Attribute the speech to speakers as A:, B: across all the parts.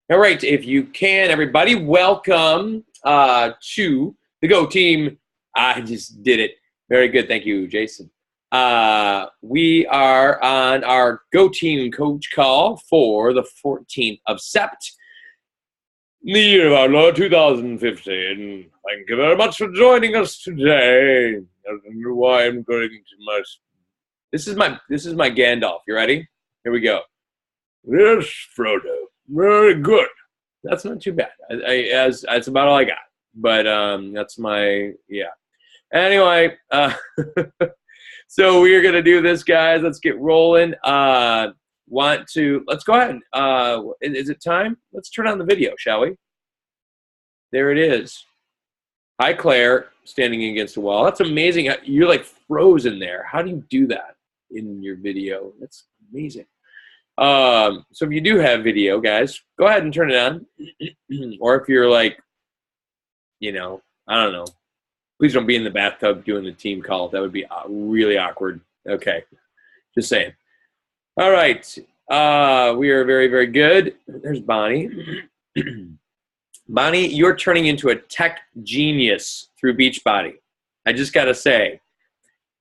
A: All right, if you can, everybody, welcome to the Go Team. I just did it. Very good. Thank you, Jason. We are on our Go Team coach call for the 14th of Sept, the year of our Lord 2015. Thank you very much for joining us today. I don't know why I'm going to my... This is my Gandalf. You ready? Here we go. Yes, Frodo. Very good. That's not too bad. That's about all I got. But that's my Anyway, so we're gonna do this, guys. Let's get rolling. Let's go ahead. Is it time? Let's turn on the video, shall we? There it is. Hi, Claire, standing against the wall. That's amazing. You're like frozen there. How do you do that in your video? That's amazing. So if you do have video, guys, go ahead and turn it on. Or if you're like, I don't know. Please don't be in the bathtub doing the team call. That would be really awkward. Okay. Just saying. All right. We are very, very good. There's Bonnie. Bonnie, you're turning into a tech genius through Beachbody. I just got to say.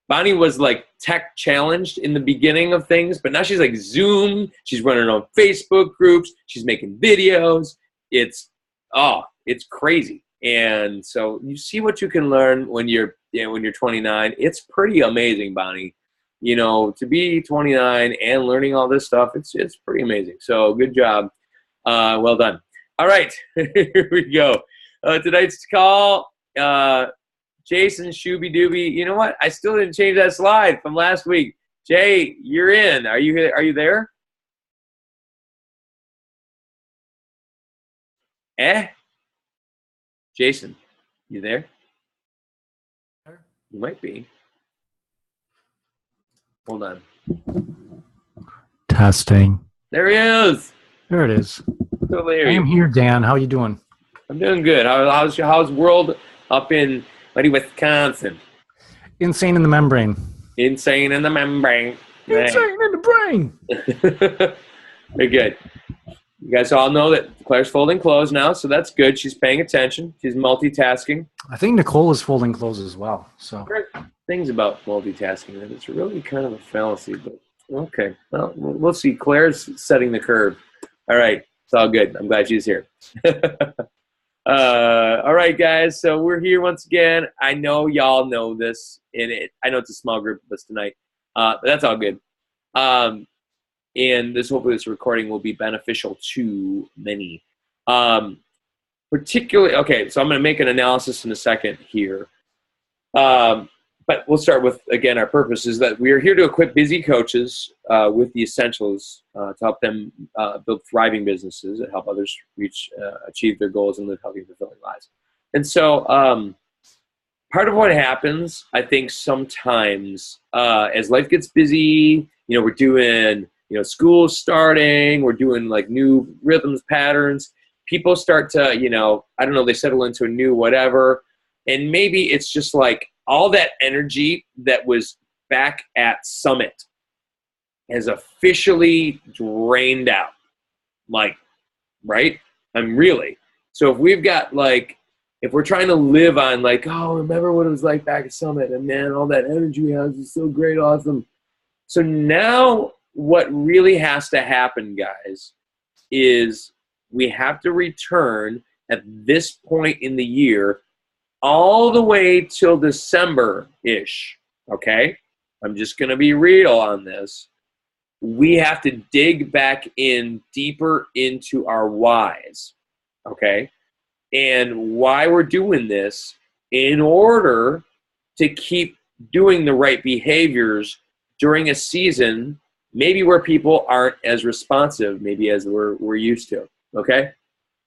A: Bonnie was like tech challenged in the beginning of things, but now she's like Zoom. She's running on Facebook groups. She's making videos. It's crazy. And so you see what you can learn when you're 29. It's pretty amazing, Bonnie. To be 29 and learning all this stuff, it's pretty amazing. So good job. Well done. All right, here we go. Tonight's call. Jason Shooby Dooby. You know what? I still didn't change that slide from last week. Jay, you're in. Are you there? Jason, you there? You might be. Hold on.
B: Testing.
A: There he is.
B: There it is.
A: Totally.
B: I am here, Dan. How you doing?
A: I'm doing good. How's world up in Wisconsin?
B: Insane in the membrane.
A: Insane in the membrane.
B: Insane in the brain.
A: Very good. You guys all know that Claire's folding clothes now, so that's good. She's paying attention. She's multitasking.
B: I think Nicole is folding clothes as well. So
A: great things about multitasking, and it's really kind of a fallacy, but okay. Well, we'll see. Claire's setting the curve. All right. It's all good. I'm glad she's here. All right, guys. So we're here once again. I know y'all know this, and I know it's a small group of us tonight, but that's all good. And hopefully this recording will be beneficial to many. Particularly, okay, so I'm going to make an analysis in a second here. But we'll start with, again, our purpose is that we are here to equip busy coaches with the essentials to help them build thriving businesses and help others achieve their goals and live healthy, fulfilling lives. And so part of what happens, I think, sometimes as life gets busy, we're doing, school's starting, we're doing like new rhythms, patterns. People start to, I don't know, they settle into a new whatever. And maybe it's just like all that energy that was back at Summit has officially drained out. Like, right? Really. So if we've got if we're trying to live on remember what it was like back at Summit, and man, all that energy we have is so great, awesome. So now what really has to happen, guys, is we have to return at this point in the year all the way till December-ish, okay? I'm just going to be real on this. We have to dig back in deeper into our whys, okay? And why we're doing this in order to keep doing the right behaviors during a season maybe where people aren't as responsive maybe as we're used to, okay?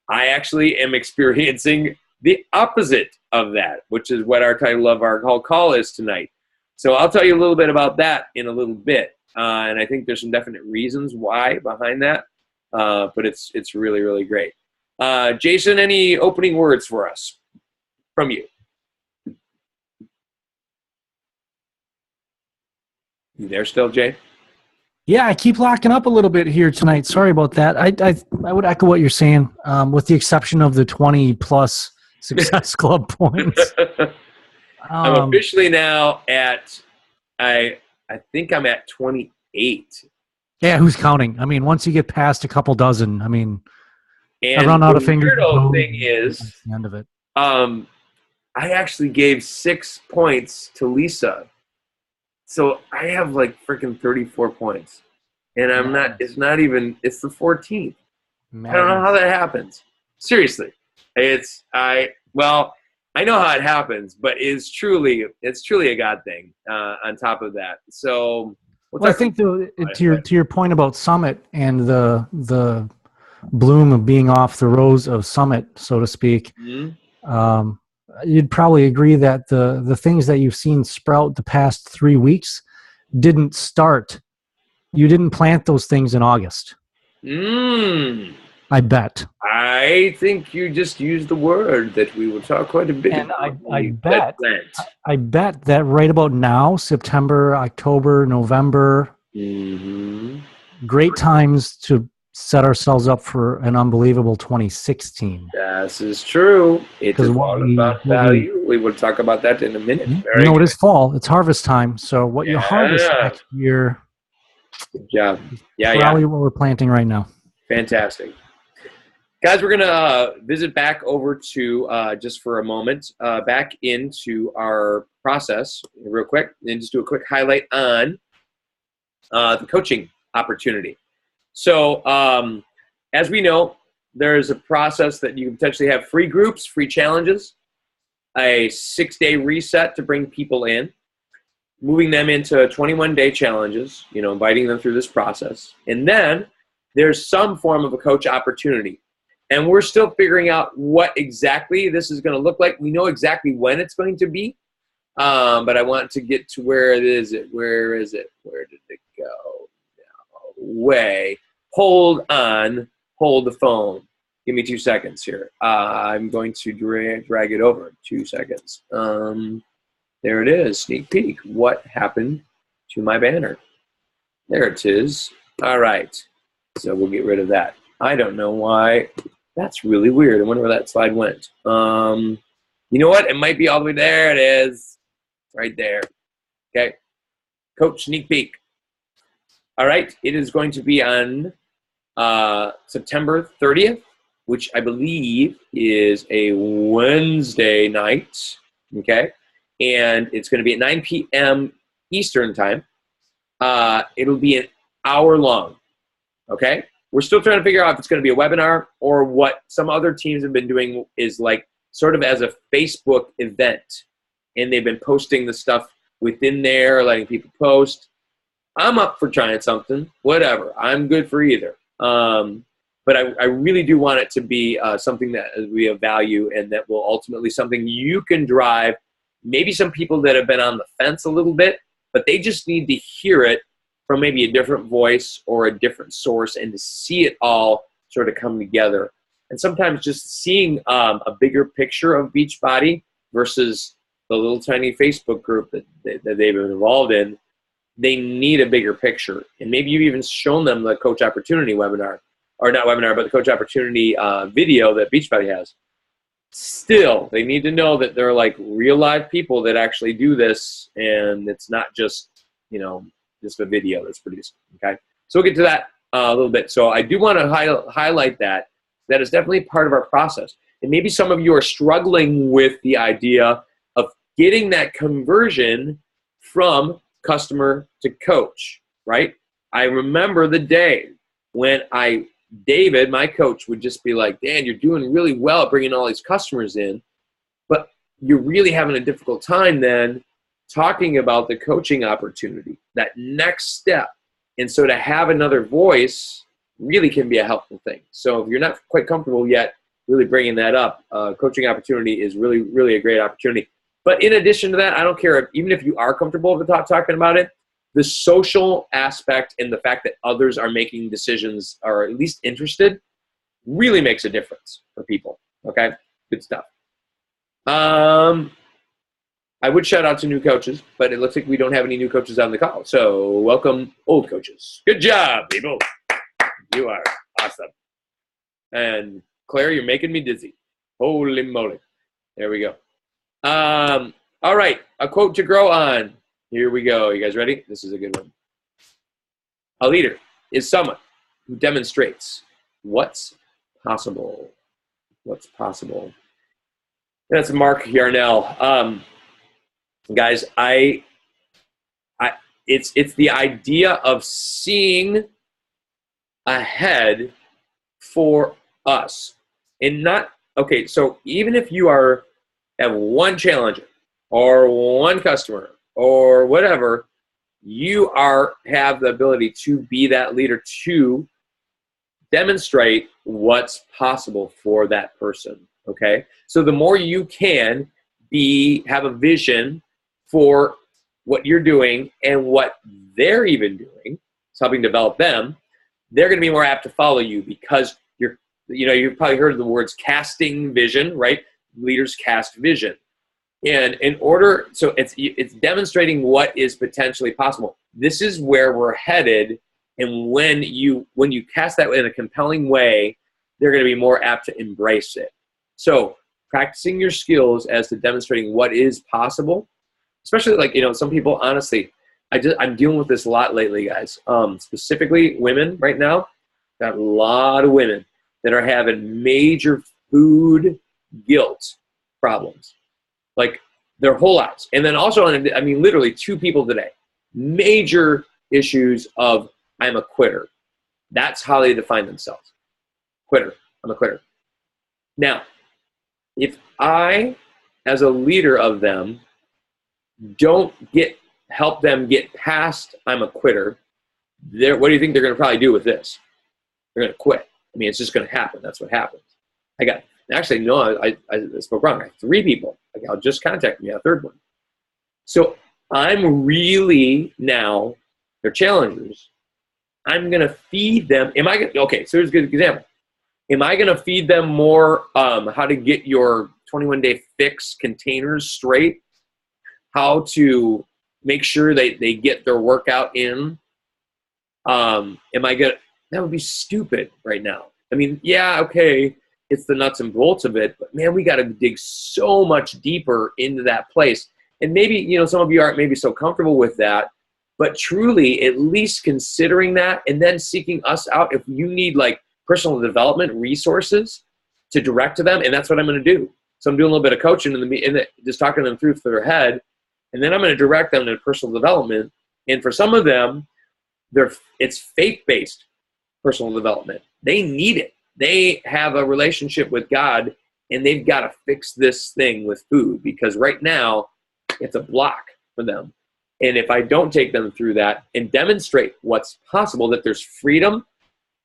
A: I actually am experiencing the opposite of that, which is what our title of our whole call is tonight. So I'll tell you a little bit about that in a little bit. And I think there's some definite reasons why behind that, but it's really, really great. Jason, any opening words for us from you? You there still, Jay?
B: Yeah, I keep locking up a little bit here tonight. Sorry about that. I would echo what you're saying, with the exception of the 20 plus Success Club points.
A: I'm
B: Um,
A: officially now at I think I'm at 28.
B: yeah, who's counting? I mean, once you get past a couple dozen, I mean, I
A: And
B: run out of
A: the
B: fingers and
A: weirdo
B: toes,
A: thing
B: and
A: is,
B: that's the end of it.
A: um, I actually gave 6 points to Lisa. So I have like freaking 34 points. And I'm not,
B: Madness.
A: it's not even, it's the 14th. I don't know how
B: Madness.
A: that happens. Seriously. Well, I know how it happens, but it's truly a God thing on top of that. So we'll
B: Well, I
A: talk
B: think
A: about
B: to
A: it.
B: your point about Summit and the bloom of being off the rose of Summit, so to speak,
A: Mhm.
B: um, you'd probably agree that the things that you've seen sprout the past 3 weeks didn't start. You didn't plant those things in August. I bet.
A: I think you just used the word that we will talk quite a bit
B: And
A: about when
B: I
A: you said
B: bet
A: plant.
B: I bet that right about now, September, October, November,
A: Mm-hmm.
B: great times to set ourselves up for an unbelievable 2016.
A: This is true. It
B: Because
A: is all about value. We will talk about that in a minute. Very
B: it is
A: good.
B: fall, it's harvest time. So what you harvest
A: Yeah.
B: next year
A: Good job.
B: is
A: Yeah.
B: probably what we're planting right now.
A: Fantastic. Guys, we're going to visit back over to, just for a moment, back into our process real quick and just do a quick highlight on the coaching opportunity. So as we know, there's a process that you can potentially have free groups, free challenges, a 6-day reset to bring people in, moving them into 21-day challenges, inviting them through this process. And then there's some form of a coach opportunity. And we're still figuring out what exactly this is going to look like. We know exactly when it's going to be, but I want to get to where is it? Where is it? Where did it go? Way. Hold on. Hold the phone. Give me 2 seconds here. I'm going to drag it over. 2 seconds. There it is. Sneak peek. What happened to my banner? There it is. All right. So we'll get rid of that. I don't know why. That's really weird. I wonder where that slide went. You know what? It might be all the way there. It is. Right there. Okay. Coach sneak peek. All right. It is going to be on September 30th, which I believe is a Wednesday night. Okay. And it's going to be at 9 p.m. Eastern time. It'll be an hour long. Okay. We're still trying to figure out if it's going to be a webinar or what some other teams have been doing is like sort of as a Facebook event. And they've been posting the stuff within there, letting people post. I'm up for trying something, whatever. I'm good for either. But I really do want it to be something that we have value and that will ultimately something you can drive. Maybe some people that have been on the fence a little bit, but they just need to hear it from maybe a different voice or a different source and to see it all sort of come together. And sometimes just seeing a bigger picture of Beachbody versus the little tiny Facebook group that they've been involved in, they need a bigger picture. And maybe you've even shown them the Coach Opportunity webinar, or not webinar, but the Coach Opportunity video that Beachbody has. Still, they need to know that they're like real live people that actually do this, and it's not just, just a video that's produced. Okay, so we'll get to that a little bit. So I do want to highlight that is definitely part of our process. And maybe some of you are struggling with the idea of getting that conversion from customer to coach, right? I remember the day when David, my coach, would just be like, Dan, you're doing really well at bringing all these customers in, but you're really having a difficult time then talking about the coaching opportunity, that next step. And so to have another voice really can be a helpful thing. So if you're not quite comfortable yet really bringing that up, coaching opportunity is really, really a great opportunity. But in addition to that, I don't care, even if you are comfortable with talking about it, the social aspect and the fact that others are making decisions or at least interested really makes a difference for people. Okay, good stuff. I would shout out to new coaches, but it looks like we don't have any new coaches on the call. So welcome, old coaches. Good job, people. You are awesome. And Claire, you're making me dizzy. Holy moly. There we go. All right, a quote to grow on. Here we go. You guys ready? This is a good one. A leader is someone who demonstrates what's possible. What's possible. That's Mark Yarnell. Guys, it's the idea of seeing ahead for us, and not okay. So even if you have one challenger or one customer or whatever, you have the ability to be that leader to demonstrate what's possible for that person. Okay, so the more you can have a vision for what you're doing and what they're even doing, it's helping develop them, they're going to be more apt to follow you because you've probably heard of the words casting vision, right? Leaders cast vision. And so it's demonstrating what is potentially possible. This is where we're headed. And when you cast that in a compelling way, they're going to be more apt to embrace it. So practicing your skills as to demonstrating what is possible, especially some people, honestly, I'm dealing with this a lot lately, guys. Specifically women right now. Got a lot of women that are having major food guilt problems, like their whole lives. And then also, literally 2 people today, major issues of I'm a quitter. That's how they define themselves. Quitter. I'm a quitter. Now, if I, as a leader of them, don't help them get past I'm a quitter, what do you think they're going to probably do with this? They're going to quit. It's just going to happen. That's what happens. I spoke wrong. I have 3 people. I'll just contact me, a 3rd one. So I'm really now, they're challengers. I'm going to feed them. Okay, so here's a good example. Am I going to feed them more how to get your 21-day fix containers straight? How to make sure they get their workout in? That would be stupid right now. Okay, it's the nuts and bolts of it, but man, we got to dig so much deeper into that place. And maybe, some of you aren't maybe so comfortable with that, but truly at least considering that and then seeking us out if you need personal development resources to direct to them. And that's what I'm going to do. So I'm doing a little bit of coaching just talking them through their head. And then I'm going to direct them to personal development. And for some of them, it's faith-based personal development. They need it. They have a relationship with God, and they've got to fix this thing with food because right now it's a block for them. And if I don't take them through that and demonstrate what's possible, that there's freedom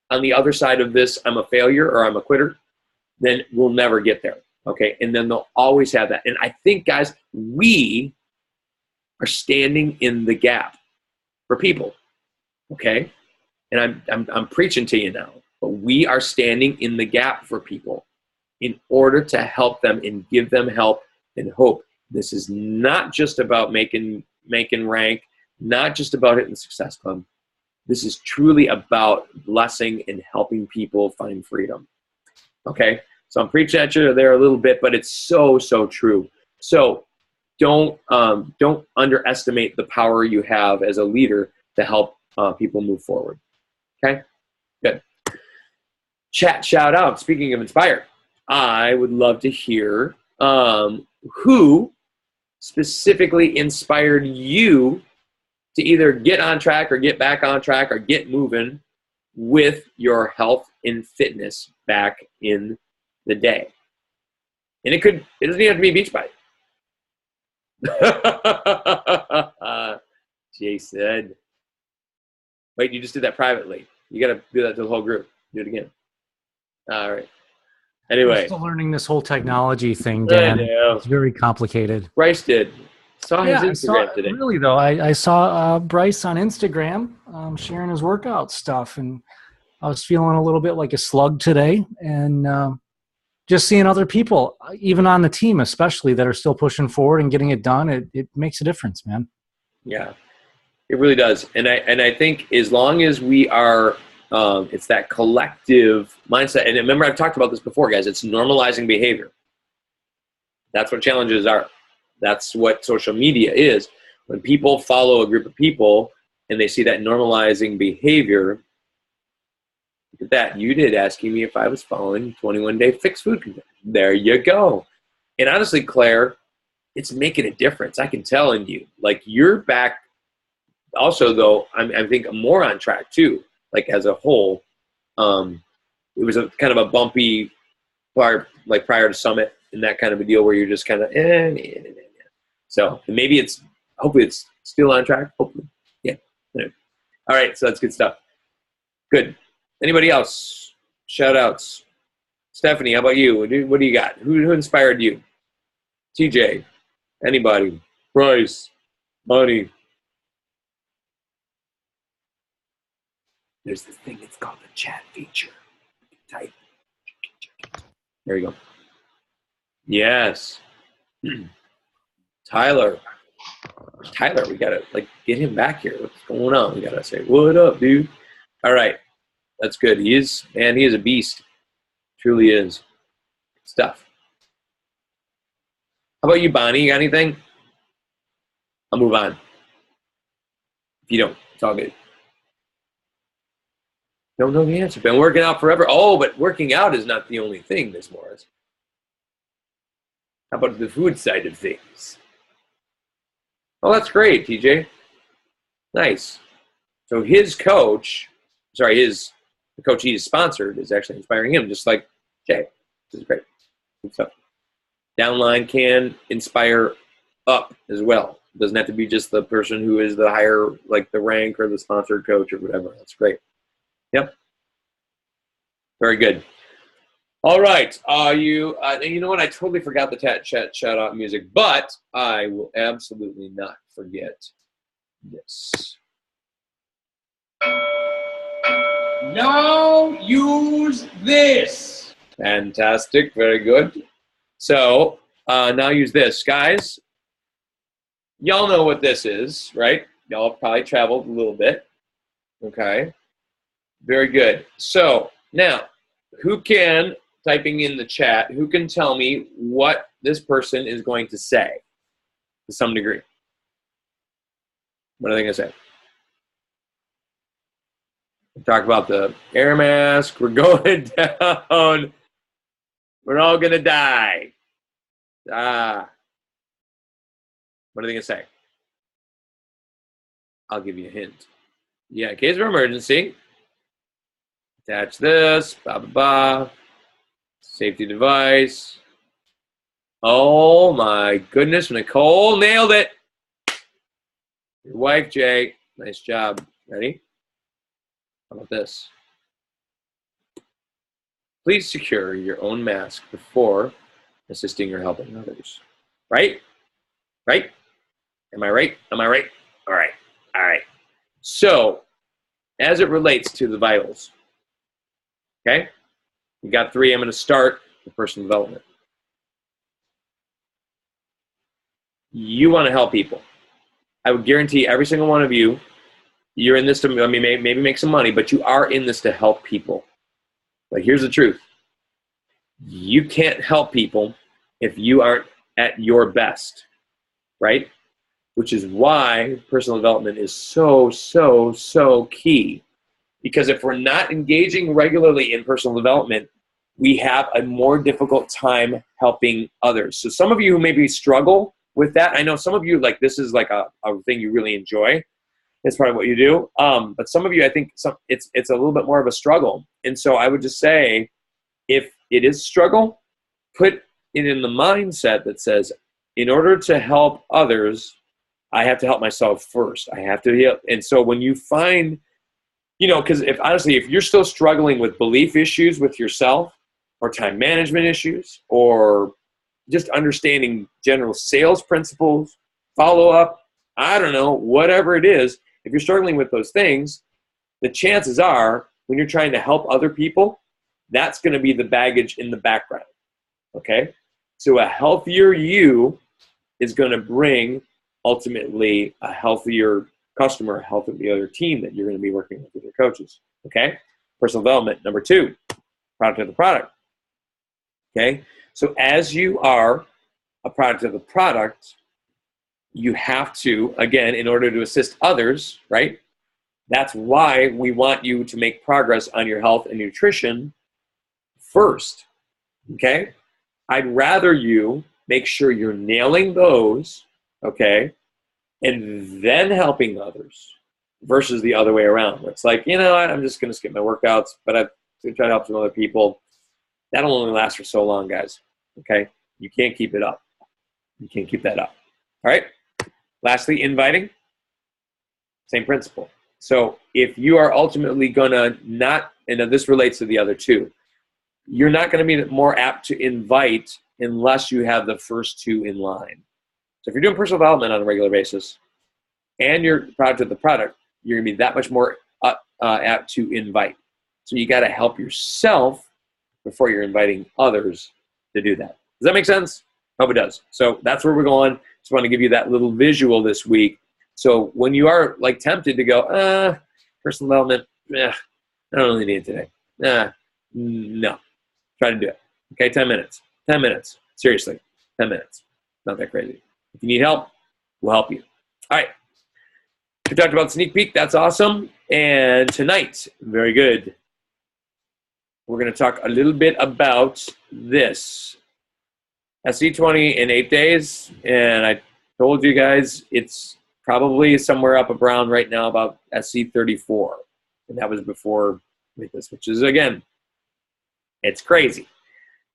A: on the other side of this, I'm a failure or I'm a quitter, then we'll never get there. Okay. And then they'll always have that. And I think, guys, we are standing in the gap for people. Okay. And I'm preaching to you now, but we are standing in the gap for people in order to help them and give them help and hope. This is not just about making rank, not just about hitting the Success Club. This is truly about blessing and helping people find freedom. Okay, so I'm preaching at you there a little bit, but it's so, so true. So don't underestimate the power you have as a leader to help people move forward. Okay, good. Chat shout out. Speaking of inspired, I would love to hear who specifically inspired you to either get on track or get back on track or get moving with your health and fitness back in the day. And it doesn't even have to be Beachbody. Jason. Wait, you just did that privately. You got to do that to the whole group. Do it again. All right. Anyway.
B: I'm still learning this whole technology thing, Dan. It's very complicated.
A: Bryce did. Saw his Instagram today.
B: Really, though, I saw Bryce on Instagram sharing his workout stuff, and I was feeling a little bit like a slug today. And just seeing other people, even on the team, especially that are still pushing forward and getting it done, it makes a difference, man.
A: Yeah, it really does. And I think as long as we are, it's that collective mindset. And remember, I've talked about this before, guys. It's normalizing behavior. That's what challenges are. That's what social media is. When people follow a group of people and they see that normalizing behavior, look at that. You did asking me if I was following 21-day fixed food condition. There you go. And honestly, Claire, it's making a difference. I can tell in you. Like, you're back. Also, though, I think more on track, too. Like, as a whole, it was a kind of a bumpy part, like prior to Summit and that kind of a deal where you're just kind of, So maybe hopefully it's still on track. Hopefully. Yeah. Anyway. All right. So that's good stuff. Good. Anybody else? Shout outs. Stephanie, how about you? What do you got? Who inspired you? TJ. Anybody? Bryce. Money. There's this thing, it's called the chat feature. Type. There you go. Yes. Tyler, we gotta get him back here. What's going on? We gotta say, what up, dude? All right. That's good. He is a beast. Truly is. Stuff. How about you, Bonnie? You got anything? I'll move on. If you don't, it's all good. Don't know the answer. Been working out forever. Oh, but working out is not the only thing, Miss Morris. How about the food side of things? Oh, that's great, TJ. Nice. So the coach he is sponsored is actually inspiring him, just like Jay. This is great. Good stuff. Downline can inspire up as well. It doesn't have to be just the person who is the higher, like the rank or the sponsored coach or whatever. That's great. Yep. Very good. All right. You know what? I totally forgot the chat shout out music, but I will absolutely not forget this. Now use this. Fantastic. Very good. So now use this. Guys, y'all know what this is, right? Y'all have probably traveled a little bit. Okay. Very good. So now, typing in the chat, who can tell me what this person is going to say to some degree? What are they going to say? Talk about the air mask. We're going down. We're all going to die. What are they going to say? I'll give you a hint. Yeah, in case of emergency. Attach this. Blah, blah, blah. Safety device. Oh, my goodness. Nicole nailed it. Your wife, Jay. Nice job. Ready? How about this? Please secure your own mask before assisting or helping others. Right? Right? Am I right? Am I right? All right. All right. So, as it relates to the vitals, okay? We got 3. I'm going to start with personal development. You want to help people. I would guarantee every single one of you, you're in this to, maybe make some money, but you are in this to help people. But here's the truth. You can't help people if you aren't at your best, right? Which is why personal development is so, so, so key. Because if we're not engaging regularly in personal development, we have a more difficult time helping others. So some of you who maybe struggle with that, I know some of you, like, this is like a thing you really enjoy. It's part of what you do. But some of you, I think it's a little bit more of a struggle. And so I would just say, if it is a struggle, put it in the mindset that says, in order to help others, I have to help myself first. I have to help. And so when you find, because if you're still struggling with belief issues with yourself, or time management issues, or just understanding general sales principles, follow up, I don't know, whatever it is, if you're struggling with those things, the chances are when you're trying to help other people, that's going to be the baggage in the background. Okay? So a healthier you is going to bring ultimately a healthier customer, a healthier team that you're going to be working with your coaches. Okay? Personal development. Number 2, product of the product. Okay? So as you are a product of the product, you have to, again, in order to assist others, right? That's why we want you to make progress on your health and nutrition first. Okay? I'd rather you make sure you're nailing those, okay, and then helping others versus the other way around. Where it's like, you know what, I'm just going to skip my workouts, but I'm going to try to help some other people. That'll only last for so long, guys. Okay? You can't keep it up. You can't keep that up. All right? Lastly, inviting. Same principle. So if you are ultimately going to not, and this relates to the other two, you're not going to be more apt to invite unless you have the first 2 in line. So if you're doing personal development on a regular basis and you're proud of the product, you're going to be that much more apt to invite. So you got to help yourself before you're inviting others to do that. Does that make sense? Hope it does. So that's where we're going. Just want to give you that little visual this week. So when you are like tempted to go, personal development, I don't really need it today. No. Try to do it. Okay, 10 minutes. 10 minutes. Seriously, 10 minutes. Not that crazy. If you need help, we'll help you. All right. We talked about sneak peek. That's awesome. And tonight, very good, we're going to talk a little bit about this. SC20 in 8 days. And I told you guys it's probably somewhere up around right now about SC34. And that was before this, which is, again, it's crazy.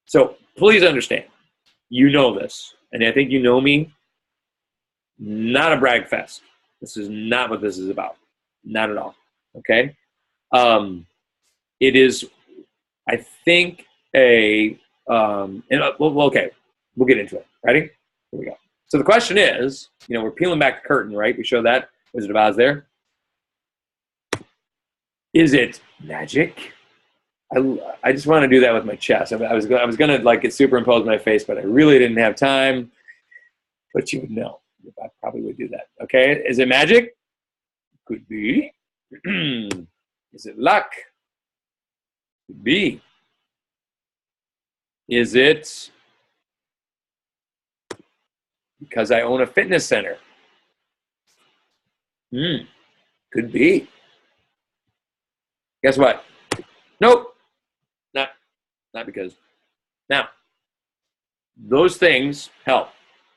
A: So please understand, you know this, and I think you know me, not a brag fest. This is not what this is about. Not at all. Okay? It is, I think, okay, we'll get into it. Ready? Here we go. So the question is, we're peeling back the curtain, right? We show that Wizard of Oz there. Is it magic? I just want to do that with my chest. I was going to like get superimposed my face, but I really didn't have time. But you would know. I probably would do that. Okay? Is it magic? Could be. Is it luck? Could be. Is it because I own a fitness center? Could be. Guess what? Nope. Not because. Now, those things help.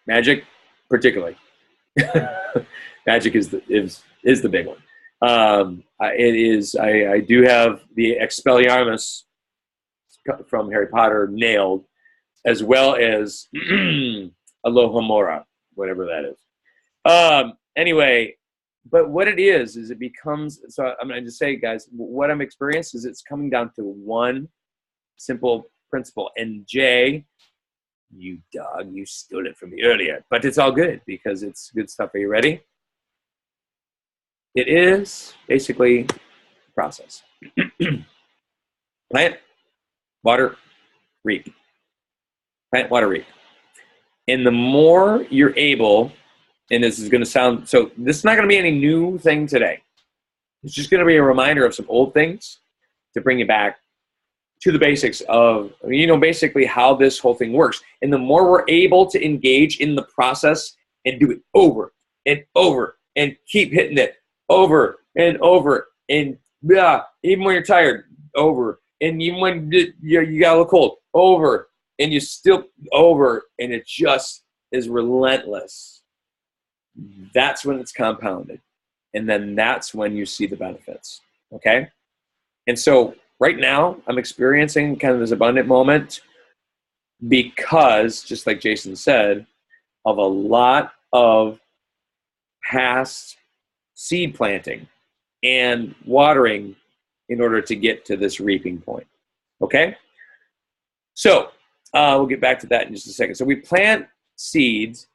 A: Magic, particularly. Magic is the big one. It is. I do have the Expelliarmus from Harry Potter nailed, as well as Alohomora, whatever that is. Anyway, but what it is it becomes. So I'm going to just say, guys, what I'm experiencing is it's coming down to one simple principle. And Jay, you dog, you stole it from me earlier, but it's all good because it's good stuff. Are you ready? It is basically the process. Plant, water, reap. Plant, water, reap. And the more you're able, and this is going to sound, so this is not going to be any new thing today. It's just going to be a reminder of some old things to bring you back to the basics of, basically how this whole thing works. And the more we're able to engage in the process and do it over and over and keep hitting it over and over and even when you're tired, over. And even when you got a little cold, over. And you still over. And it just is relentless. That's when it's compounded. And then that's when you see the benefits. Okay? And so right now, I'm experiencing kind of this abundant moment because, just like Jason said, of a lot of past seed planting and watering in order to get to this reaping point. Okay? So we'll get back to that in just a second. So we plant seeds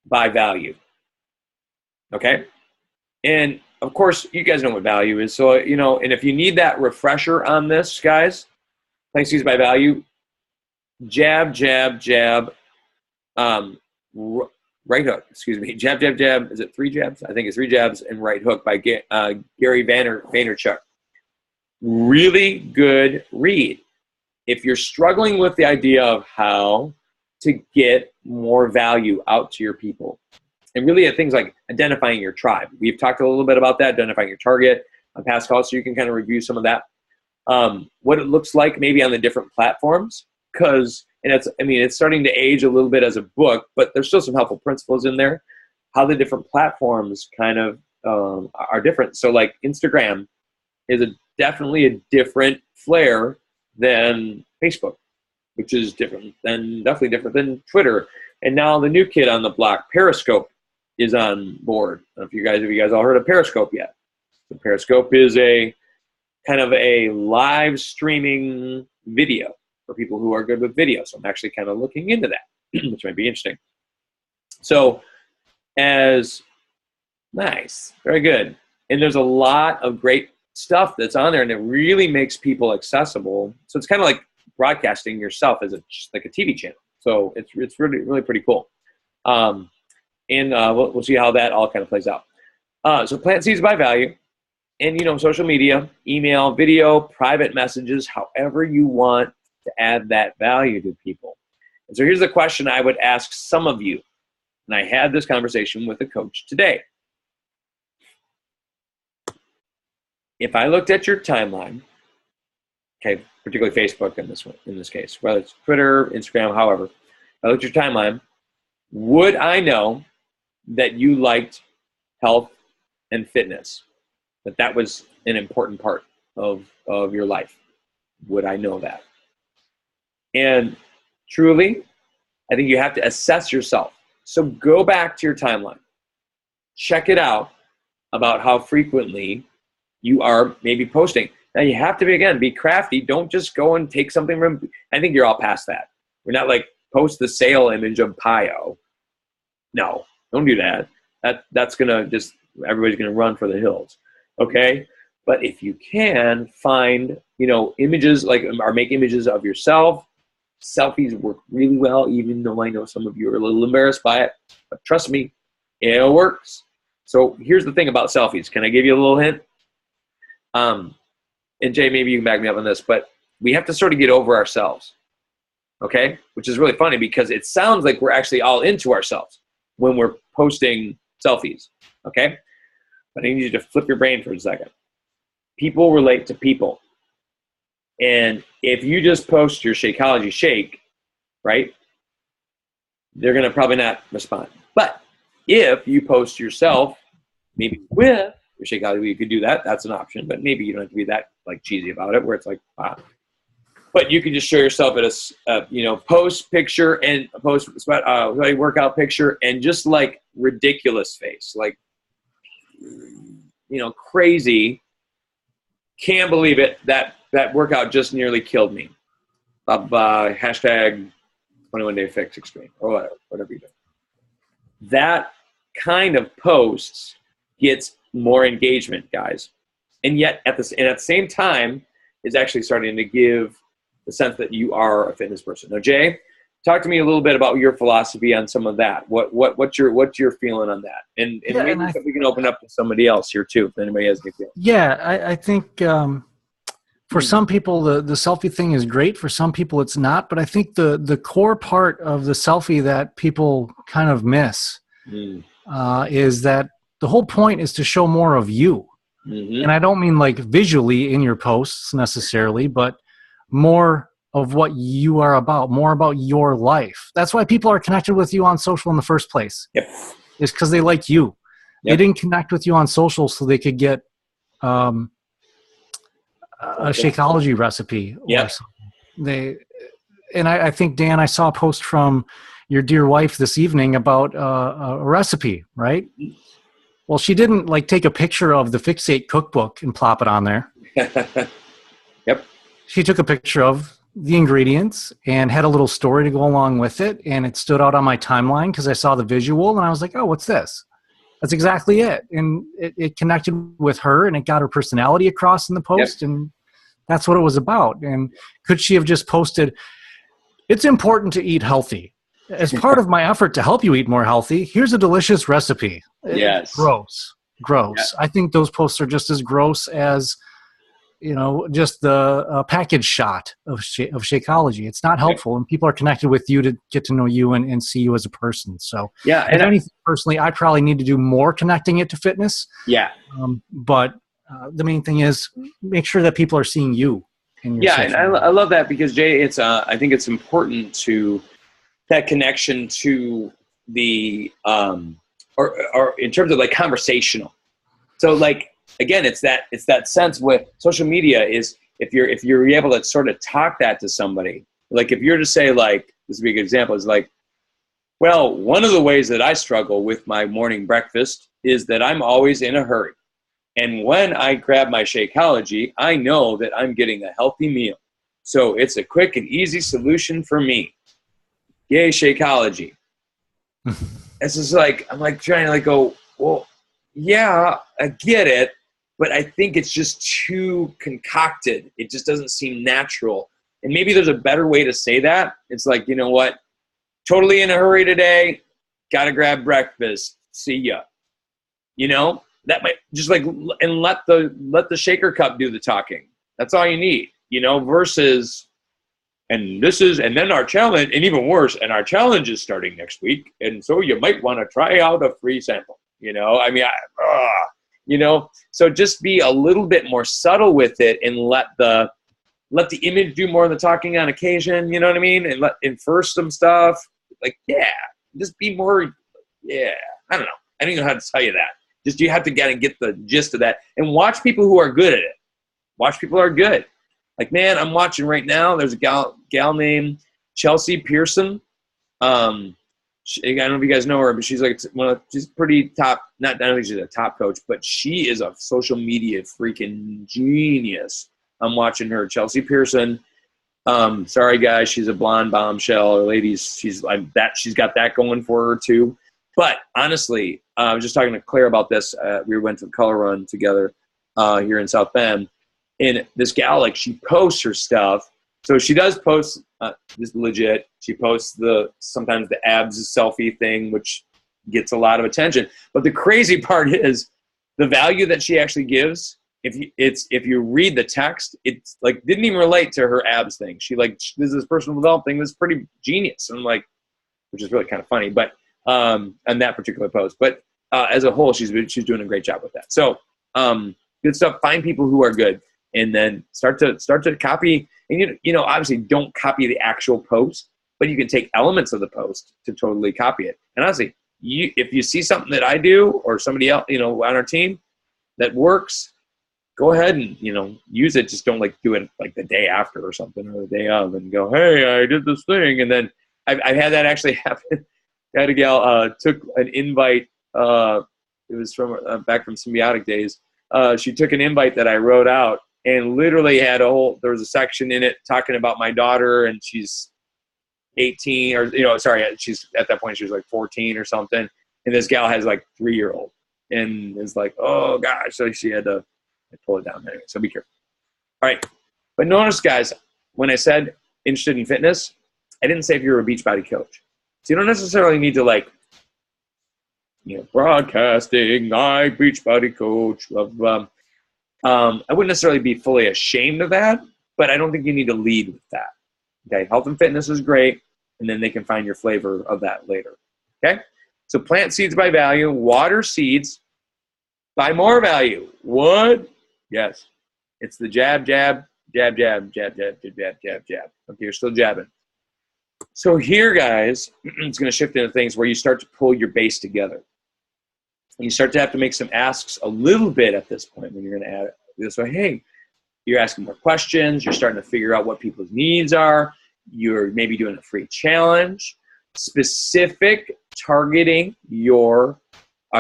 A: by value. Okay? And of course, you guys know what value is. So, and if you need that refresher on this, guys, plant seeds by value, jab, jab, jab, right hook, excuse me, jab, jab, jab. Is it 3 jabs? I think it's 3 jabs and right hook by Gary Vaynerchuk. Really good read. If you're struggling with the idea of how to get more value out to your people, and really at things like identifying your tribe. We've talked a little bit about that, identifying your target on past calls, so you can kind of review some of that. What it looks like maybe on the different platforms, because, and it's starting to age a little bit as a book, but there's still some helpful principles in there, how the different platforms kind of are different. So like Instagram is definitely a different flair than Facebook, which is definitely different than Twitter. And now the new kid on the block, Periscope, is on board. I don't know if you guys all heard of Periscope yet. So Periscope is a kind of a live streaming video for people who are good with video. So I'm actually kind of looking into that, which might be interesting. So nice, very good. And there's a lot of great stuff that's on there, and it really makes people accessible. So it's kind of like broadcasting yourself as like a TV channel. So it's really, really pretty cool. And we'll see how that all kind of plays out. So plant seeds by value, and social media, email, video, private messages, however you want to add that value to people. And so here's the question I would ask some of you, and I had this conversation with a coach today. If I looked at your timeline, okay, particularly Facebook in this case, whether it's Twitter, Instagram, however, if I looked at your timeline, would I know that you liked health and fitness, that was an important part of your life? Would I know that? And truly, I think you have to assess yourself. So go back to your timeline. Check it out about how frequently you are maybe posting. Now you have to be crafty. Don't just go and take something from, I think you're all past that. We're not like post the sale image of Pio. No, don't do that. That's gonna everybody's gonna run for the hills. Okay? But if you can find, images or make images of yourself, selfies work really well, even though I know some of you are a little embarrassed by it. But trust me, it works. So here's the thing about selfies. Can I give you a little hint? And Jay, maybe you can back me up on this, but we have to sort of get over ourselves, okay? Which is really funny because it sounds like we're actually all into ourselves when we're posting selfies, okay? But I need you to flip your brain for a second. People relate to people. And if you just post your Shakeology shake, right, they're going to probably not respond. But if you post yourself, maybe with your Shakeology, you could do that. That's an option. But maybe you don't have to be that cheesy about it, where it's like, wow. But you can just show yourself at a post picture and post workout picture and just like ridiculous face, crazy. Can't believe it. That workout just nearly killed me. Hashtag 21 Day Fix Extreme or whatever you do. That kind of posts gets more engagement, guys, and yet at the same time is actually starting to give the sense that you are a fitness person. Now, Jay, talk to me a little bit about your philosophy on some of that. What's your feeling on that? And maybe we can open up to somebody else here too, if anybody has any feeling.
B: Yeah, I think for some people the selfie thing is great. For some people it's not. But I think the core part of the selfie that people kind of miss is that the whole point is to show more of you. Mm-hmm. And I don't mean like visually in your posts necessarily, but more of what you are about, more about your life. That's why people are connected with you on social in the first place.
A: Yep.
B: It's because they like you. Yep. They didn't connect with you on social so they could get a Shakeology recipe.
A: Yep.
B: I think, Dan, I saw a post from your dear wife this evening about a recipe, right? Well, she didn't take a picture of the Fixate cookbook and plop it on there.
A: Yep.
B: She took a picture of the ingredients and had a little story to go along with it, and it stood out on my timeline because I saw the visual, and I was like, oh, what's this? That's exactly it. And it connected with her, and it got her personality across in the post, and that's what it was about. And could she have just posted, It's important to eat healthy. As part of my effort to help you eat more healthy, here's a delicious recipe.
A: Yes.
B: Gross.
A: Yeah.
B: I think those posts are just as gross as, just the package shot of Shakeology. It's not helpful, and people are connected with you to get to know you and see you as a person. So,
A: Yeah.
B: if anything, personally, I probably need to do more connecting it to fitness.
A: Yeah.
B: But the main thing is make sure that people are seeing you in your
A: Yeah. And
B: social media.
A: I love that because, Jay, I think it's important to that connection to the, or in terms of like conversational. So like, again, it's that sense with social media is if you're able to sort of talk that to somebody, like if you're to say, like, this would be a good example, is like, well, one of the ways that I struggle with my morning breakfast is that I'm always in a hurry. And when I grab my Shakeology, I know that I'm getting a healthy meal. So it's a quick and easy solution for me. Yay, Shakeology. It's just like, I'm like trying to like go, well, yeah, I get it, but I think it's just too concocted. It just doesn't seem natural. And maybe there's a better way to say that. It's like, you know what? Totally in a hurry today. Got to grab breakfast. See ya. That might just like, and let the shaker cup do the talking. That's all you need, versus, and then our challenge, and even worse, and our challenge is starting next week. And so you might want to try out a free sample, so just be a little bit more subtle with it and let the image do more of the talking on occasion, you know what I mean? And infer some stuff like, just be more, I don't know. I don't know how to tell you that. Just, you have to get the gist of that and watch people who are good at it. Watch people who are good. Like, man, I'm watching right now. There's a gal named Chelsea Pearson. I don't know if you guys know her, but she's like she's pretty top. I don't think she's a top coach, but she is a social media freaking genius. I'm watching her, Chelsea Pearson. Sorry guys, she's a blonde bombshell. Or ladies, she's got that going for her too. But honestly, I was just talking to Claire about this. We went to the color run together here in South Bend. And this gal, like, she posts her stuff. So she does post this legit. She posts sometimes the abs selfie thing, which gets a lot of attention. But the crazy part is the value that she actually gives. If you read the text, it's like didn't even relate to her abs thing. She like, this personal development thing that's pretty genius. And I'm like, which is really kind of funny, but on that particular post. But as a whole, she's doing a great job with that. So good stuff. Find people who are good. And then start to copy, and obviously don't copy the actual post, but you can take elements of the post to totally copy it. And honestly, if you see something that I do or somebody else, on our team that works, go ahead and use it. Just don't like do it like the day after or something, or the day of, and go, hey, I did this thing. And then I've had that actually happen. I had a gal took an invite. It was from back from Symbiotic days. She took an invite that I wrote out. And literally there was a section in it talking about my daughter, and she's 18 or, she's at that point, she was like 14 or something. And this gal has like 3-year-old and is like, oh gosh. So she had to pull it down anyway. So be careful. All right. But notice, guys, when I said interested in fitness, I didn't say if you're a Beachbody coach. So you don't necessarily need to like, broadcasting, I Beachbody coach, blah, blah. I wouldn't necessarily be fully ashamed of that, but I don't think you need to lead with that. Okay, health and fitness is great, and then they can find your flavor of that later. Okay, so plant seeds by value, water seeds by more value. What? Yes, it's the jab, jab, jab, jab, jab, jab, jab, jab, jab, jab. Okay, you're still jabbing. So here, guys, it's going to shift into things where you start to pull your base together. You start to have to make some asks a little bit at this point when you're going to add it. So, hey, you're asking more questions. You're starting to figure out what people's needs are. You're maybe doing a free challenge, specific targeting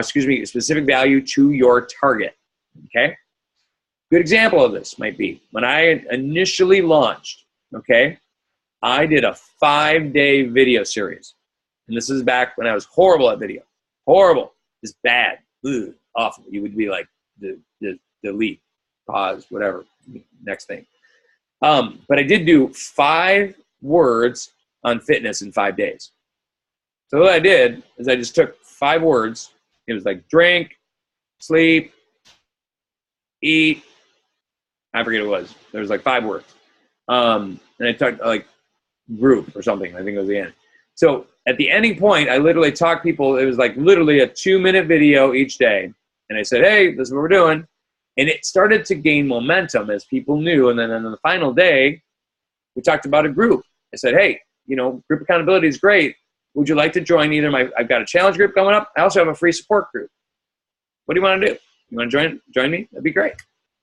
A: specific value to your target. Okay. Good example of this might be when I initially launched. Okay, I did a 5-day video series, and this is back when I was horrible at video. Horrible. Is bad, awful. You would be like, delete, pause, whatever, next thing. But I did do 5 words on fitness in 5 days. So what I did is I just took 5 words. It was like drink, sleep, eat. I forget what it was. There was like 5 words. And I took like group or something. I think it was the end. So at the ending point, I literally talked people. It was like literally a 2-minute video each day. And I said, hey, this is what we're doing. And it started to gain momentum as people knew. And then on the final day, we talked about a group. I said, hey, group accountability is great. Would you like to join either I've got a challenge group coming up. I also have a free support group. What do you want to do? You want to join me? That'd be great.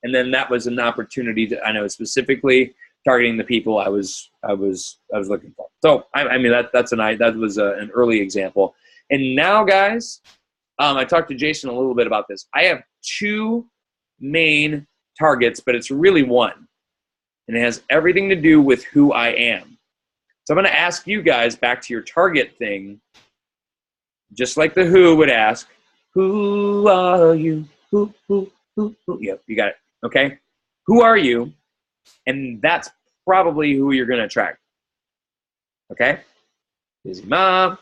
A: And then that was an opportunity to, I know, specifically targeting the people I was looking for. So I mean that was an early example. And now, guys, I talked to Jason a little bit about this. I have 2 main targets, but it's really one, and it has everything to do with who I am. So I'm going to ask you guys back to your target thing, just like the Who would ask, who are you? Who? Yep, you got it. Okay, who are you? And that's probably who you're going to attract. Okay, busy mom,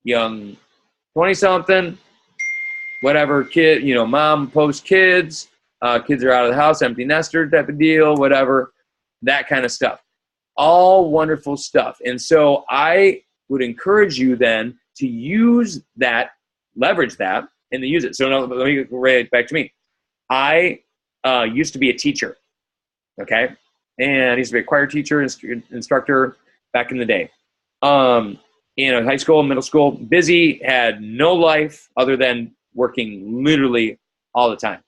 A: young 20-something, whatever kid, mom post kids, kids are out of the house, empty nester type of deal, whatever, that kind of stuff. All wonderful stuff. And so I would encourage you then to use that, leverage that, and to use it. So now let me go right back to me. I used to be a teacher, okay? And I used to be a choir teacher, instructor back in the day. High school, middle school, busy, had no life other than working literally all the time.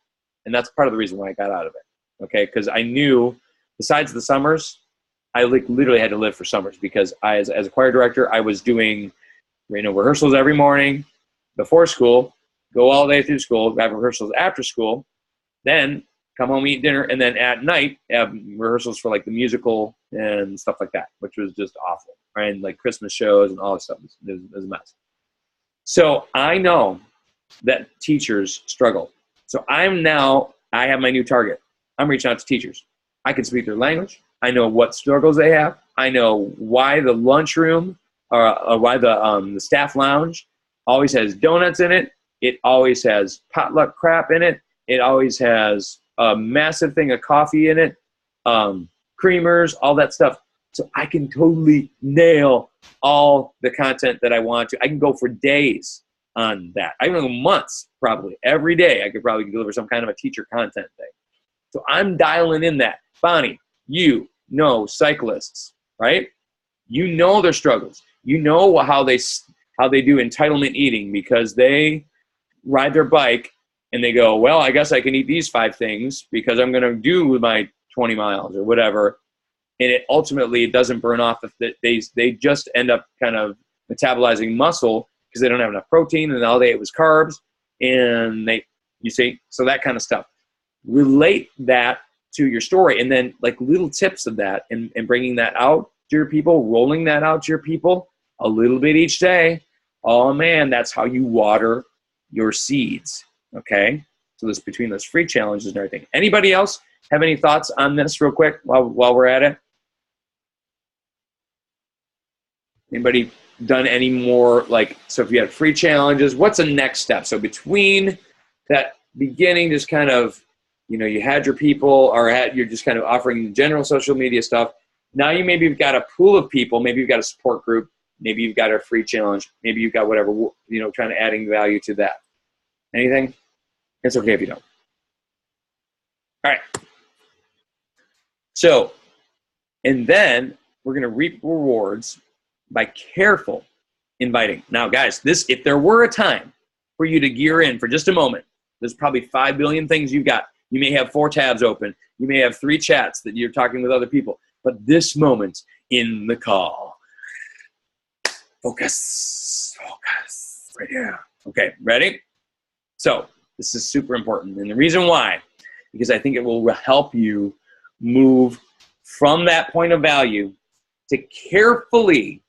A: And that's part of the reason why I got out of it, okay? Because I knew, besides the summers, I literally had to live for summers because as a choir director, I was doing rehearsals every morning before school, go all day through school, have rehearsals after school, then come home, eat dinner, and then at night have rehearsals for like the musical and stuff like that, which was just awful, right? And like Christmas shows and all this stuff. It was a mess. So I know that teachers struggle. So I have my new target. I'm reaching out to teachers. I can speak their language. I know what struggles they have. I know why the lunchroom or why the staff lounge always has donuts in it. It always has potluck crap in it. It always has a massive thing of coffee in it, creamers, all that stuff. So I can totally nail all the content that I want to. I can go for days on that. I can go months, probably. Every day I could probably deliver some kind of a teacher content thing. So I'm dialing in that. Bonnie, you know cyclists, right? You know their struggles. You know how they do entitlement eating because they ride their bike and they go, well, I guess I can eat these 5 things because I'm going to do my 20 miles or whatever. And it ultimately doesn't burn off. They just end up kind of metabolizing muscle because they don't have enough protein and all they ate was carbs. And so that kind of stuff. Relate that to your story and then like little tips of that and bringing that out to your people, rolling that out to your people a little bit each day. Oh man, that's how you water your seeds. Okay. So this between those free challenges and everything. Anybody else have any thoughts on this real quick while we're at it? Anybody done any more so if you had free challenges, what's the next step? So between that beginning, just kind of, you had your people or you're just kind of offering general social media stuff. Now maybe you've got a pool of people, maybe you've got a support group, maybe you've got a free challenge, maybe you've got whatever, trying to adding value to that. Anything? It's okay if you don't. All right. So, and then we're going to reap rewards by careful inviting. Now, guys, if there were a time for you to gear in for just a moment, there's probably 5 billion things you've got. You may have 4 tabs open. You may have 3 chats that you're talking with other people. But this moment in the call, focus, right here. Okay, ready? So this is super important. And the reason why, because I think it will help you move from that point of value to carefully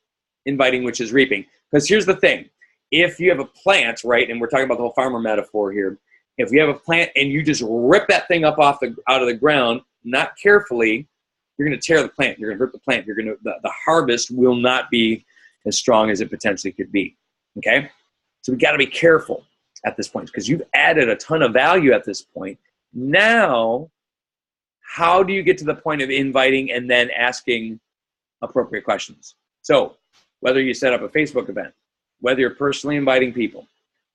A: inviting, which is reaping. Because here's the thing. If you have a plant, right, and we're talking about the whole farmer metaphor here, if you have a plant and you just rip that thing up out of the ground, not carefully, you're going to tear the plant. You're going to hurt the plant. The harvest will not be as strong as it potentially could be. Okay? So we got to be careful at this point because you've added a ton of value at this point. Now, how do you get to the point of inviting and then asking appropriate questions? So whether you set up a Facebook event, whether you're personally inviting people,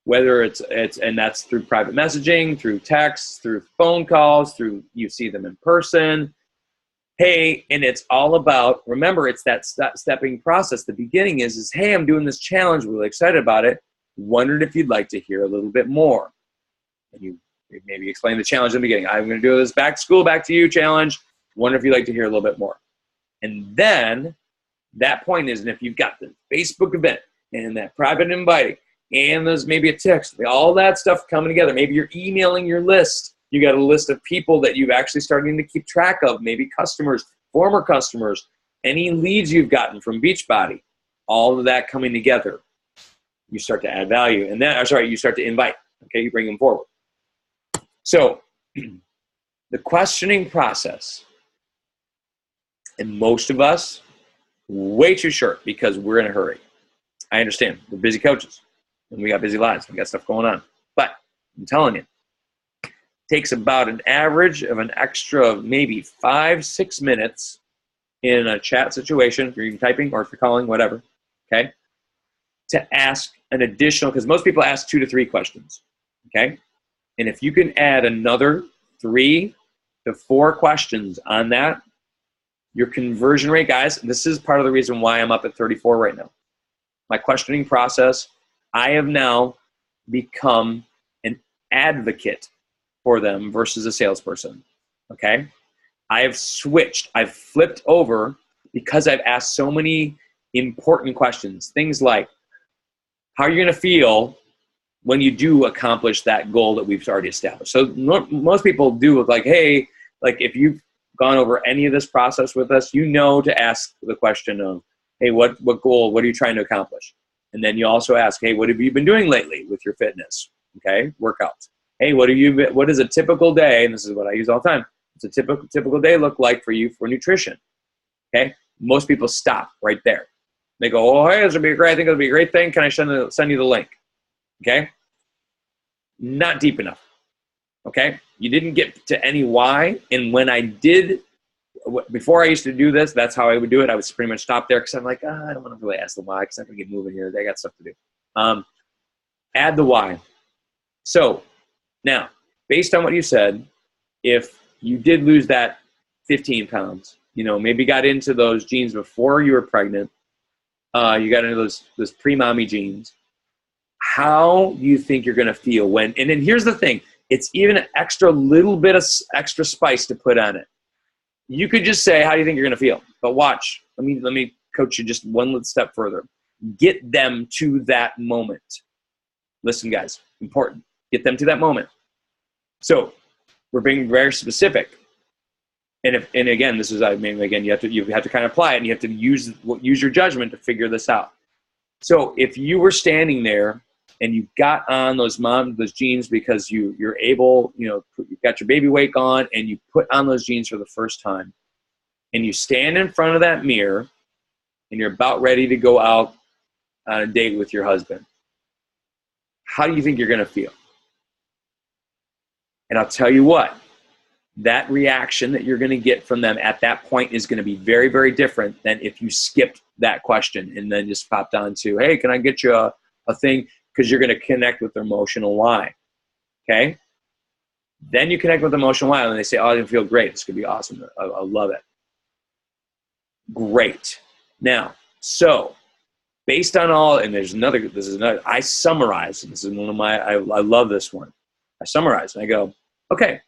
A: whether it's and that's through private messaging, through text, through phone calls, through you see them in person. Hey, and it's all about, remember, it's that stepping process. The beginning is, hey, I'm doing this challenge, really excited about it. Wondered if you'd like to hear a little bit more. And you maybe explain the challenge in the beginning. I'm going to do this back to school, back to you challenge. Wonder if you'd like to hear a little bit more. And then that point is, and if you've got the Facebook event and that private inviting, and there's maybe a text, all that stuff coming together. Maybe you're emailing your list. You got a list of people that you've actually starting to keep track of, maybe customers, former customers, any leads you've gotten from Beachbody, all of that coming together. You start to add value. And then, you start to invite. Okay, you bring them forward. So the questioning process, and most of us, way too short because we're in a hurry. I understand. We're busy coaches. And we got busy lives. We got stuff going on. But I'm telling you, it takes about an average of an extra maybe 5-6 minutes in a chat situation, if you're typing or if you're calling, whatever, okay, to ask an additional, because most people ask 2 to 3 questions, okay? And if you can add another 3 to 4 questions on that, your conversion rate, guys, this is part of the reason why I'm up at 34 right now. My questioning process, I have now become an advocate for them versus a salesperson, okay? I have switched. I've flipped over because I've asked so many important questions. Things like, how are you going to feel when you do accomplish that goal that we've already established? So most people do look like, hey, like if you've gone over any of this process with us, you know to ask the question of, hey, what goal, what are you trying to accomplish? And then you also ask, hey, what have you been doing lately with your fitness? Okay, workouts. Hey, what is a typical day? And this is what I use all the time. What's a typical day look like for you for nutrition? Okay, most people stop right there. They go, oh, hey, this would be great. I think it'll be a great thing. Can I send you the link? Okay, not deep enough. Okay, you didn't get to any why. And when I did, before I used to do this, that's how I would do it. I would pretty much stop there because I'm like, I don't want to really ask the why because I'm going to get moving here. They got stuff to do. Add the why. So now, based on what you said, if you did lose that 15 pounds, maybe got into those jeans before you were pregnant, you got into those pre-mommy jeans, how do you think you're going to feel when, and then here's the thing, it's even an extra little bit of extra spice to put on it. You could just say, how do you think you're going to feel? But watch, let me coach you just one little step further. Get them to that moment. Listen, guys, important. Get them to that moment. So we're being very specific. And again, this is, you have to kind of apply it, and you have to use your judgment to figure this out. So if you were standing there and you got on those jeans because you're able, you've got your baby wake on and you put on those jeans for the first time, and you stand in front of that mirror and you're about ready to go out on a date with your husband, how do you think you're going to feel? And I'll tell you what, that reaction that you're going to get from them at that point is going to be very, very different than if you skipped that question and then just popped on to, hey, can I get you a thing? Because you're going to connect with their emotional why. Okay? Then you connect with the emotional why, and they say, oh, I feel great. It's going to be awesome. I love it. Great. Now, so based on all, and this is another, I summarize. This is one of my, I love this one. I summarize and I go, okay,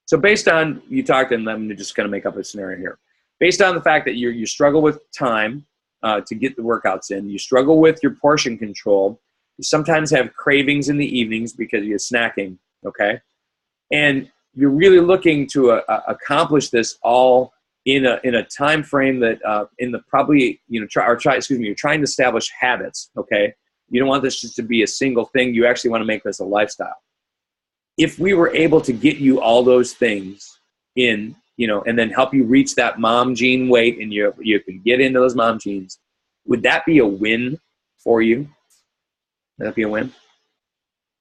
A: so based on, you talked, and I'm just going to make up a scenario here. Based on the fact that you struggle with time to get the workouts in, you struggle with your portion control, you sometimes have cravings in the evenings because you're snacking, okay? And you're really looking to accomplish this all in a time frame that you're trying to establish habits, okay? You don't want this just to be a single thing. You actually want to make this a lifestyle. If we were able to get you all those things in you know, and then help you reach that mom gene weight, and you can get into those mom genes, would that be a win for you? Would that be a win?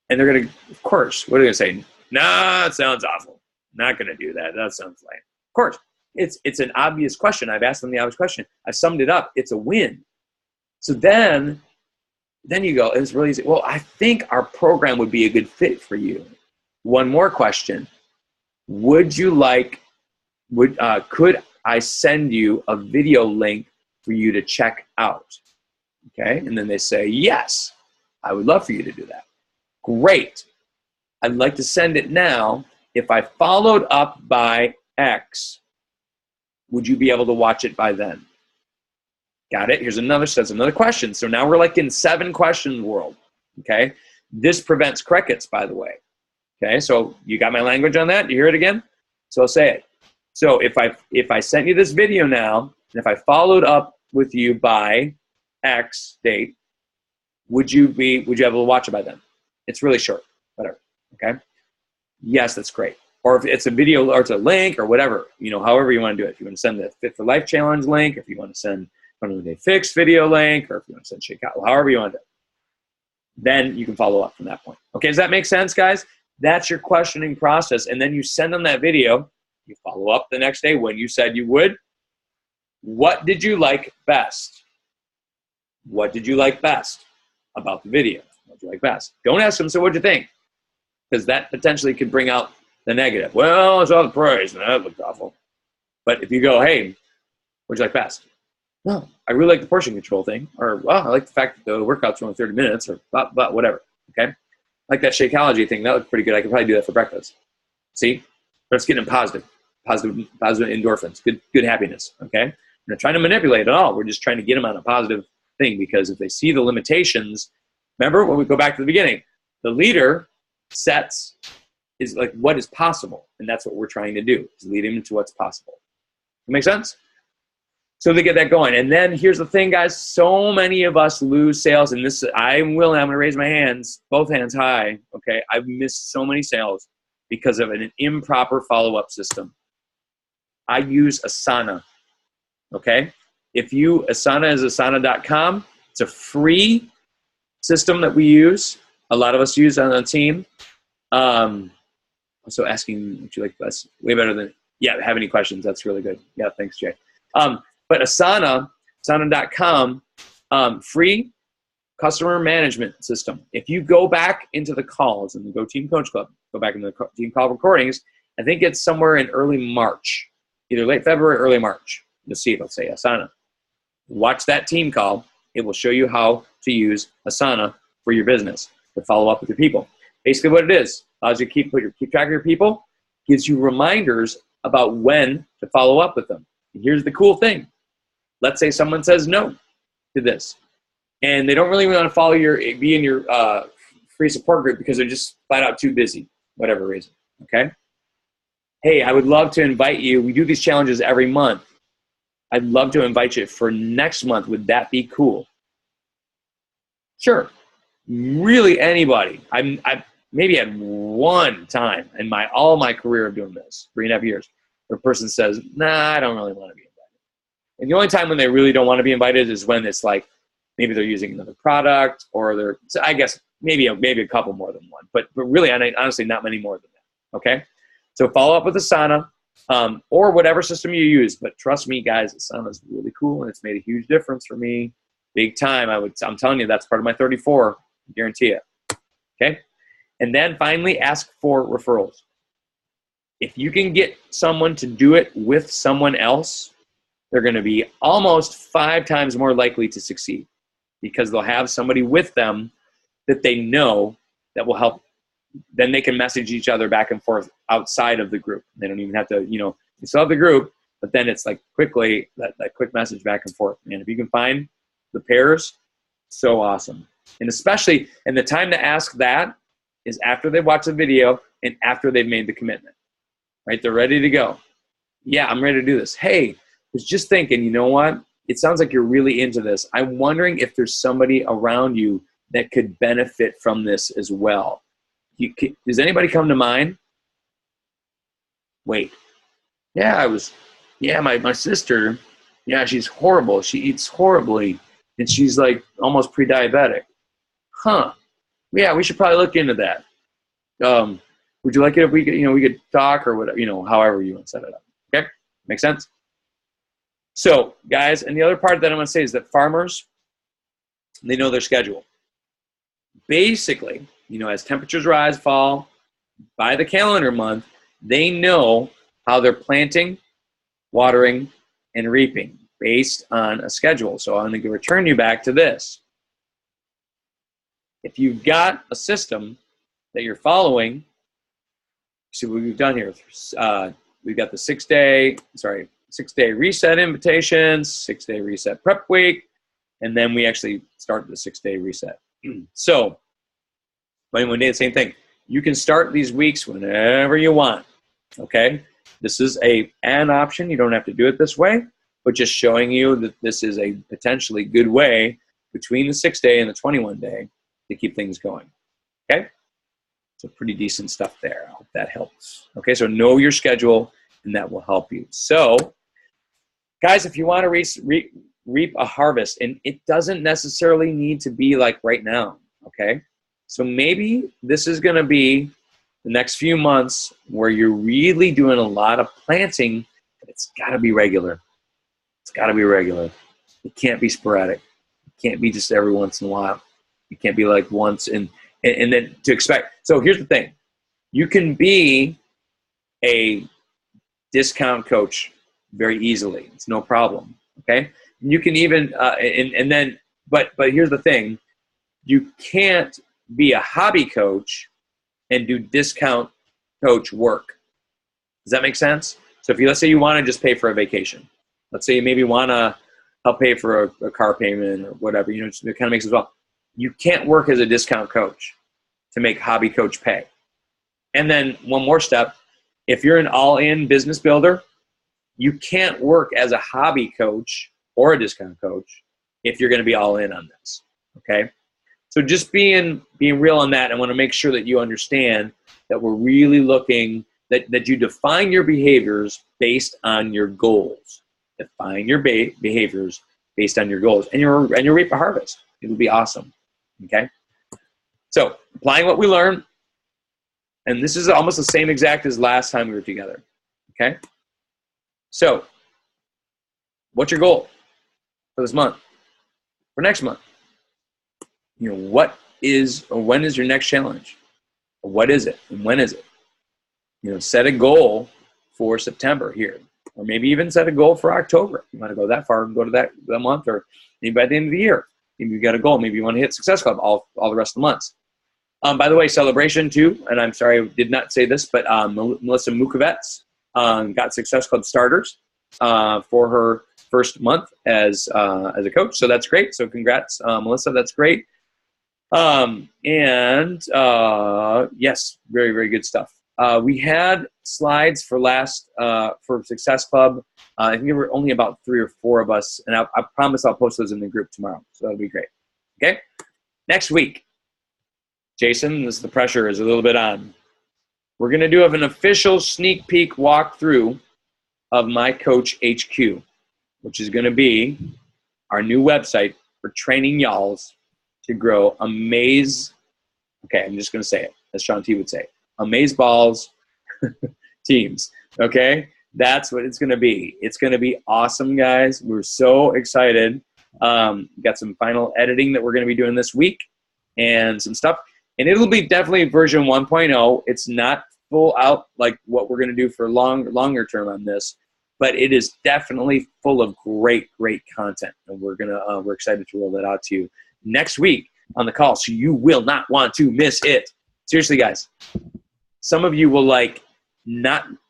A: And they're going to, of course, what are they going to say? Nah, it sounds awful. Not going to do that. That sounds lame. Of course, it's an obvious question. I've asked them the obvious question. I've summed it up. It's a win. So then you go, it's really easy. Well, I think our program would be a good fit for you. One more question. Would you like, could I send you a video link for you to check out? Okay. And then they say, yes, I would love for you to do that. Great. I'd like to send it now. If I followed up by X, would you be able to watch it by then? Got it? Here's another question. So now we're like in 7 questions world. Okay. This prevents crickets, by the way. Okay. So you got my language on that? You hear it again? So I'll say it. So if I sent you this video now, and if I followed up with you by X date, would you be able to watch it by then? It's really short, whatever, okay? Yes, that's great. Or if it's a video or it's a link or whatever, you know, however you want to do it. If you want to send the Fit for Life Challenge link, if you want to send 100-Day Fix video link, or if you want to send Shake Out, however you want to do it, then you can follow up from that point. Okay, does that make sense, guys? That's your questioning process. And then you send them that video. You follow up the next day when you said you would. What did you like best? What did you like best about the video? What did you like best? Don't ask them, so what'd you think? Because that potentially could bring out the negative. Well, I saw the praise, and that looked awful. But if you go, hey, what'd you like best? No, I really like the portion control thing. Or, well, I like the fact that the workouts are only 30 minutes, or whatever, okay? Like that Shakeology thing, that looked pretty good. I could probably do that for breakfast. See? Let's get in positive endorphins, good happiness, okay? We're not trying to manipulate at all. We're just trying to get them on a positive thing, because if they see the limitations, remember when we go back to the beginning, the leader sets is like what is possible, and that's what we're trying to do, is lead them into what's possible. Make sense? So they get that going. And then here's the thing, guys, so many of us lose sales, and this I'm going to raise my hands, both hands high, okay? I've missed so many sales because of an improper follow-up system. I use Asana, okay? Asana is asana.com. It's a free system that we use. A lot of us use on the team. Also asking what you like best, way better than, yeah, have any questions? That's really good. Yeah, thanks, Jay. But asana.com, free customer management system. If you go back into the calls in the Go Team Coach Club, go back into the team call recordings, I think it's somewhere in early March, either late February or early March. You'll see it'll say Asana. Watch that team call. It will show you how to use Asana for your business to follow up with your people. Basically what it is, allows you to keep track of your people, gives you reminders about when to follow up with them. And here's the cool thing. Let's say someone says no to this, and they don't really want to be in your free support group because they're just flat out too busy, whatever reason, okay? Hey, I would love to invite you. We do these challenges every month. I'd love to invite you for next month. Would that be cool? Sure. Really, anybody. I maybe had one time in all my career of doing this, 3.5 years, where a person says, nah, I don't really want to be invited. And the only time when they really don't want to be invited is when it's like maybe they're using another product, or I guess maybe a couple more than one, but really, honestly, not many more than that, okay? So follow up with Asana, or whatever system you use. But trust me, guys, Asana is really cool, and it's made a huge difference for me, big time. I'm telling you, that's part of my 34, I guarantee it, okay? And then finally, ask for referrals. If you can get someone to do it with someone else, they're going to be almost 5 times more likely to succeed, because they'll have somebody with them that they know that will help. Then they can message each other back and forth outside of the group. They don't even have to, you still have the group, but then it's like quickly, that quick message back and forth. And if you can find the pairs, so awesome. And especially, and the time to ask that is after they watch the video and after they've made the commitment, right? They're ready to go. Yeah, I'm ready to do this. Hey, I was just thinking, you know what? It sounds like you're really into this. I'm wondering if there's somebody around you that could benefit from this as well. Does anybody come to mind? Wait. Yeah, my sister, yeah, she's horrible. She eats horribly, and she's like almost pre-diabetic. Huh. Yeah, we should probably look into that. Um, would you like it if we could talk or whatever, however you want to set it up. Okay? Make sense? So, guys, and the other part that I'm going to say is that farmers, they know their schedule. Basically, as temperatures rise, fall, by the calendar month, they know how they're planting, watering, and reaping based on a schedule. So I'm going to return you back to this. If you've got a system that you're following, see what we've done here. We've got the 6-day reset invitations, 6-day reset prep week, and then we actually start the 6-day reset. So, when day, the same thing. You can start these weeks whenever you want, okay? This is an option. You don't have to do it this way, but just showing you that this is a potentially good way between the 6-day and the 21-day to keep things going, okay? So pretty decent stuff there. I hope that helps. Okay, so know your schedule, and that will help you. So, guys, if you want to reap a harvest, and it doesn't necessarily need to be like right now, okay? So maybe this is going to be the next few months where you're really doing a lot of planting. It's got to be regular. It's got to be regular. It can't be sporadic. It can't be just every once in a while. It can't be like once and then to expect. So here's the thing. You can be a discount coach very easily. It's no problem. Okay. And you can even, but here's the thing. You can't be a hobby coach and do discount coach work. Does that make sense? So let's say you want to just pay for a vacation. Let's say you maybe want to help pay for a car payment or whatever, it kind of makes it as well. You can't work as a discount coach to make hobby coach pay. And then one more step, if you're an all-in business builder, you can't work as a hobby coach or a discount coach if you're going to be all in on this, okay? So just being real on that, I want to make sure that you understand that we're really looking, that you define your behaviors based on your goals. Define your behaviors based on your goals, and you reap a harvest. It'll be awesome, okay? So applying what we learned, and this is almost the same exact as last time we were together, okay? So what's your goal for this month, for next month? What is or when is your next challenge? What is it and when is it? Set a goal for September here, or maybe even set a goal for October. If you want to go that far, go to that month, or maybe by the end of the year. Maybe you got a goal. Maybe you want to hit Success Club all the rest of the months. By the way, celebration too, and I'm sorry I did not say this, but Melissa Mukovets got Success Club starters for her first month as a coach. So that's great. So congrats, Melissa. That's great. Yes, very, very good stuff. We had slides for for Success Club. I think there were only about 3 or 4 of us, and I promise I'll post those in the group tomorrow. So that'll be great. Okay. Next week, Jason, the pressure is a little bit on. We're going to do an official sneak peek walkthrough of My Coach HQ, which is going to be our new website for training y'alls to grow amaze. Okay, I'm just going to say it, as Sean T would say, amaze balls teams. Okay, that's what it's going to be. It's going to be awesome, guys. We're so excited. Got some final editing that we're going to be doing this week and some stuff. And it'll be definitely version 1.0. It's not full out like what we're going to do for longer term on this, but it is definitely full of great content. And we're excited to roll that out to you next week on the call. So you will not want to miss it. Seriously, guys. Some of you will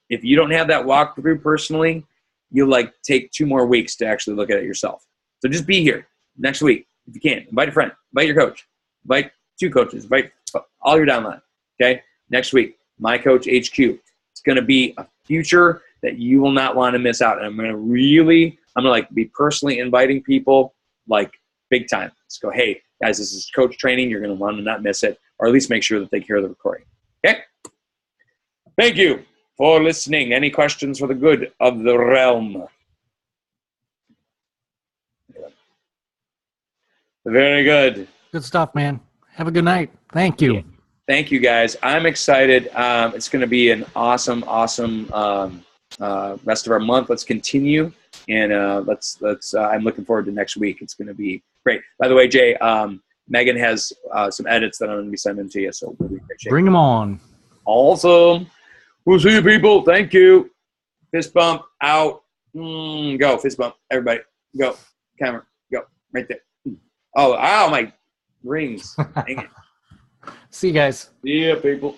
A: if you don't have that walkthrough personally, you'll take 2 more weeks to actually look at it yourself. So just be here next week if you can. Invite a friend, invite your coach, invite 2 coaches, invite all your downline. Okay, next week, My Coach HQ. It's going to be a future that you will not want to miss out. And I'm going to be personally inviting people big time. Let's go, hey guys, this is coach training. You're going to want to not miss it, or at least make sure that they hear the recording. Okay. Thank you. for listening. Any questions for the good of the realm? Very good.
B: Good stuff, man. Have a good night. Thank you.
A: Yeah. Thank you, guys. I'm excited. It's going to be an awesome rest of our month. Let's continue, and let's. I'm looking forward to next week. It's going to be great. By the way, Jay, Megan has some edits that I'm going to be sending to you, so we'll be great shape.
B: Bring them on.
A: Awesome. We'll see you, people. Thank you. Fist bump out. Go fist bump. Everybody, go. Camera, go right there. Oh, my rings. Dang it.
B: See you guys.
A: Yeah, people.